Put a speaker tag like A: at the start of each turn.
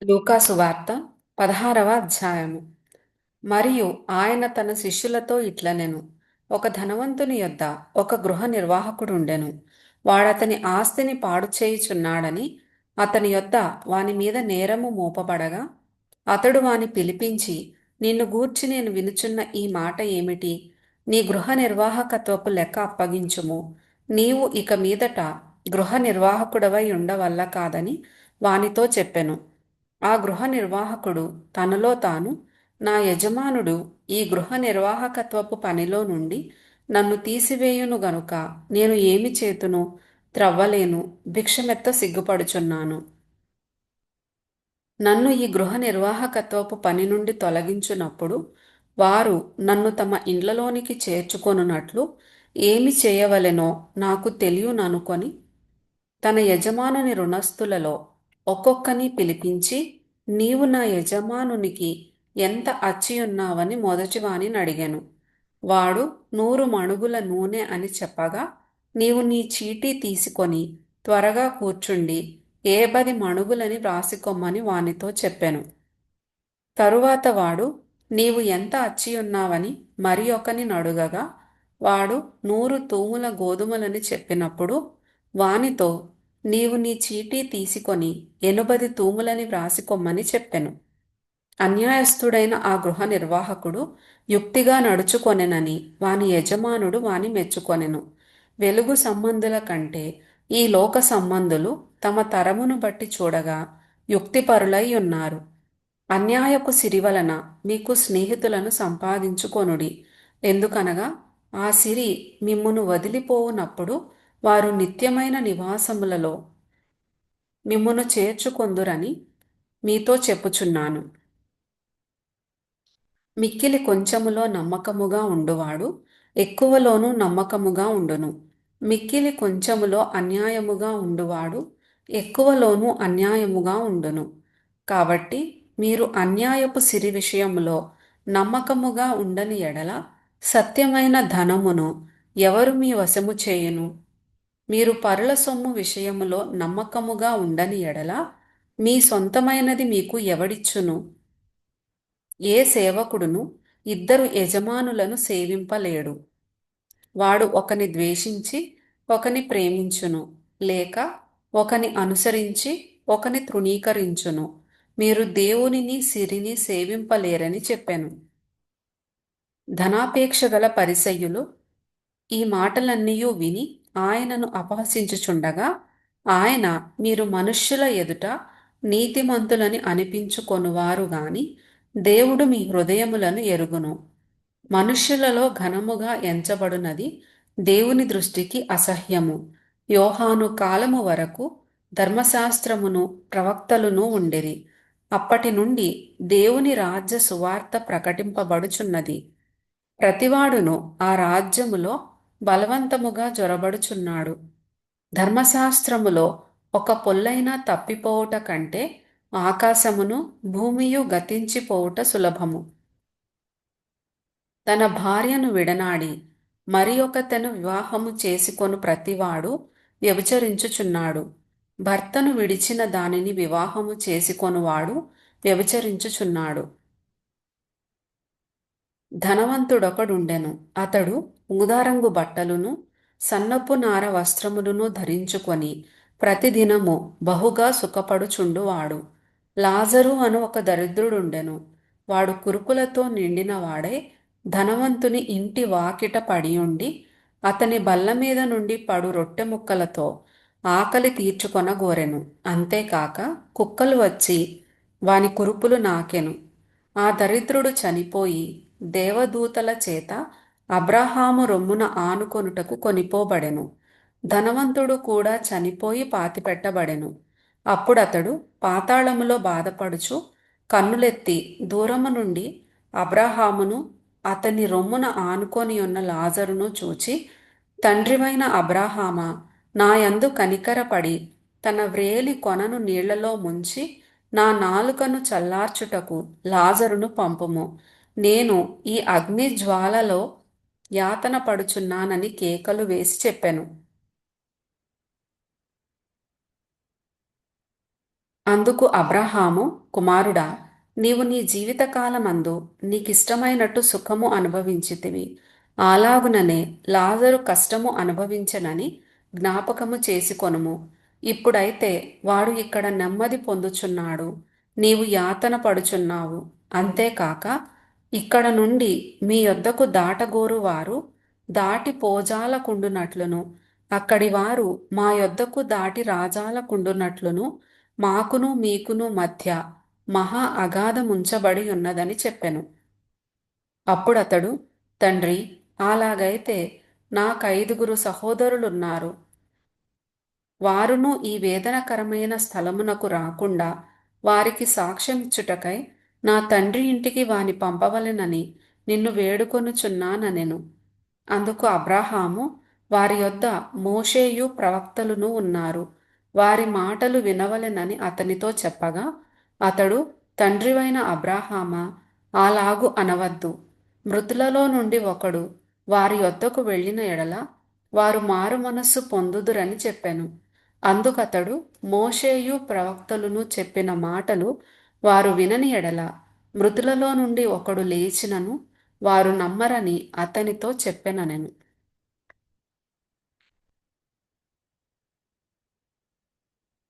A: లూకాసు వార్త 16వ అధ్యాయము. మరియు ఆయన తన శిష్యులతో ఇట్లనెను. ఒక ధనవంతుని యొద్ద ఒక గృహ నిర్వాహకుడుండెను. వాడతని ఆస్తిని పాడు చేయుచున్నాడని అతని యొద్ద వాని మీద నేరము మోపబడగా, అతడు వాని పిలిపించి, నిన్ను గూర్చి నేను వినుచున్న ఈ మాట ఏమిటి? నీ గృహ నిర్వాహకత్వపు లెక్క అప్పగించుము. నీవు ఇక మీదట గృహ నిర్వాహకుడవై ఉండవల్ల కాదని వానితో చెప్పెను. ఆ గృహ నిర్వాహకుడు తనలో తాను, నా యజమానుడు ఈ గృహ నిర్వాహకత్వపు పనిలో నుండి నన్ను తీసివేయును గనుక నేను ఏమి చేతును? త్రవ్వలేను, భిక్షమెత్త సిగ్గుపడుచున్నాను. నన్ను ఈ గృహ నిర్వాహకత్వపు పని నుండి తొలగించునప్పుడు వారు నన్ను తమ ఇండ్లలోనికి చేర్చుకొనున్నట్లు ఏమి చేయవలెనో నాకు తెలియననుకొని తన యజమానుని రుణస్థులలో ఒక్కొక్కని పిలిపించి, నీవు నా యజమానునికి ఎంత అచ్చియున్నావని మొదటివానిని అడిగాను. వాడు 100 మణుగుల నూనె అని చెప్పగా, నీవు నీ చీటీ తీసుకొని త్వరగా కూర్చుండి 10 మణుగులని వ్రాసికొమ్మని వానితో చెప్పెను. తరువాత వాడు, నీవు ఎంత అచ్చియున్నావని మరి ఒకని నడుగగా, వాడు 100 తూముల గోధుమలని చెప్పినప్పుడు వానితో, నీవు నీ చీటీ తీసుకొని 80 తూములని వ్రాసికొమ్మని చెప్పెను. అన్యాయస్థుడైన ఆ గృహ నిర్వాహకుడు యుక్తిగా నడుచుకొనెనని వాని యజమానుడు వాని మెచ్చుకొనెను. వెలుగు సంబంధుల కంటే ఈ లోక సంబంధులు తమ తరమును బట్టి చూడగా యుక్తిపరులై ఉన్నారు. అన్యాయపు సిరి వలన మీకు స్నేహితులను సంపాదించుకొనుడి. ఎందుకనగా ఆ సిరి మిమ్మును వదిలిపోవునప్పుడు వారు నిత్యమైన నివాసములలో మిమ్మును చేర్చుకొందురని మీతో చెప్పుచున్నాను. మిక్కిలి కొంచెములో నమ్మకముగా ఉండువాడు ఎక్కువలోనూ నమ్మకముగా ఉండును. మిక్కిలి కొంచెములో అన్యాయముగా ఉండువాడు ఎక్కువలోనూ అన్యాయముగా ఉండును. కాబట్టి మీరు అన్యాయపు సిరి విషయములో నమ్మకముగా ఉండని ఎడల సత్యమైన ధనమును ఎవరు మీ వశము చేయును? మీరు పరుల సొమ్ము విషయములో నమ్మకముగా ఉండని ఎడల మీ సొంతమైనది మీకు ఎవడిచ్చును? ఏ సేవకుడును ఇద్దరు యజమానులను సేవింపలేడు. వాడు ఒకని ద్వేషించి ఒకని ప్రేమించును, లేక ఒకని అనుసరించి ఒకని తృణీకరించును. మీరు దేవునిని సిరిని సేవింపలేరని చెప్పెను. ధనాపేక్ష గల పరిసయ్యులు ఈ మాటలన్నీయూ విని ఆయనను అపహసించుచుండగా, ఆయన, మీరు మనుష్యుల ఎదుట నీతిమంతులని అనిపించుకొనువారు గాని దేవుడు మీ హృదయములను ఎరుగును. మనుష్యులలో ఘనముగా ఎంచబడునది దేవుని దృష్టికి అసహ్యము. యోహాను కాలము వరకు ధర్మశాస్త్రమును ప్రవక్తలును ఉండిరి. అప్పటి నుండి దేవుని రాజ్య సువార్త ప్రకటింపబడుచున్నది. ప్రతివాడును ఆ రాజ్యములో బలవంతముగా జొరబడుచున్నాడు. ధర్మశాస్త్రములో ఒక పొల్లైనా తప్పిపోవుట కంటే ఆకాశమును భూమియు గతించిపోవుట సులభము. తన భార్యను విడనాడి మరి ఒకతెను వివాహము చేసుకొను ప్రతివాడు వ్యభిచరించుచున్నాడు. భర్తను విడిచిన దానిని వివాహము చేసుకొనువాడు వ్యభిచరించుచున్నాడు. ధనవంతుడొకడుండెను. అతడు ఊదారంగు బట్టలును సన్నపు నార వస్త్రములను ధరించుకొని ప్రతిదినము బహుగా సుఖపడుచుండువాడు. లాజరు అను ఒక దరిద్రుడుండెను. వాడు కురుపులతో నిండిన వాడై ధనవంతుని ఇంటి వాకిట పడియుండి అతని బల్ల మీద నుండి పడు రొట్టె ముక్కలతో ఆకలి తీర్చుకొనగోరెను. అంతేకాక కుక్కలు వచ్చి వాని కురుపులు నాకెను. ఆ దరిద్రుడు చనిపోయి దేవదూతల చేత అబ్రహాము రొమ్మున ఆనుకొనుటకు కొనిపోబడెను. ధనవంతుడు కూడా చనిపోయి పాతిపెట్టబడెను. అప్పుడతడు పాతాళములో బాధపడుచు కన్నులెత్తి దూరము నుండి అబ్రహామును అతని రొమ్మున ఆనుకొని ఉన్న లాజరును చూచి, తండ్రివైన అబ్రహామా, నాయందు కనికరపడి తన వ్రేలి కొనను నీళ్లలో ముంచి నా నాలుకను చల్లార్చుటకు లాజరును పంపుము. నేను ఈ అగ్ని జ్వాలలో యాతన పడుచున్నానని కేకలు వేసి చెప్పెను. అందుకు అబ్రహాము, కుమారుడా, నీవు నీ జీవితకాలమందు నీకిష్టమైనట్టు సుఖము అనుభవించితివి. అలాగుననే లాజరు కష్టము అనుభవించనని జ్ఞాపకము చేసుకొనుము. ఇప్పుడైతే వాడు ఇక్కడ నెమ్మది పొందుచున్నాడు, నీవు యాతన పడుచున్నావు. అంతేకాక ఇక్కడ నుండి మీ యొద్దకు దాటగోరు వారు దాటి పోజాలకుండునట్లును, అక్కడి వారు మా యొద్దకు దాటి రాజాలకుండునట్లును మాకును మీకును మధ్య మహా అగాధముంచబడి ఉన్నదని చెప్పెను. అప్పుడతడు, తండ్రి, అలాగైతే నాకైదుగురు సహోదరులున్నారు. వారును ఈ వేదనకరమైన స్థలమునకు రాకుండా వారికి సాక్ష్యమిచ్చుటకై నా తండ్రి ఇంటికి వాని పంపవలెనని నిన్ను వేడుకొనుచున్నాననెను. అందుకు అబ్రాహాము, వారి యొద్ద మోషేయు ప్రవక్తలును ఉన్నారు, వారి మాటలు వినవలెనని అతనితో చెప్పగా, అతడు, తండ్రివైన అబ్రాహామా, అలాగు అనవద్దు. మృతులలో నుండి ఒకడు వారి యొద్దకు వెళ్ళిన ఎడల వారు మారు మనస్సు పొందుదురని చెప్పెను. అందుకతడు, మోషేయు ప్రవక్తలును చెప్పిన మాటలు వారు వినని ఎడల మృతులలో నుండి ఒకడు లేచినను వారు నమ్మరని అతనితో చెప్పెననెను.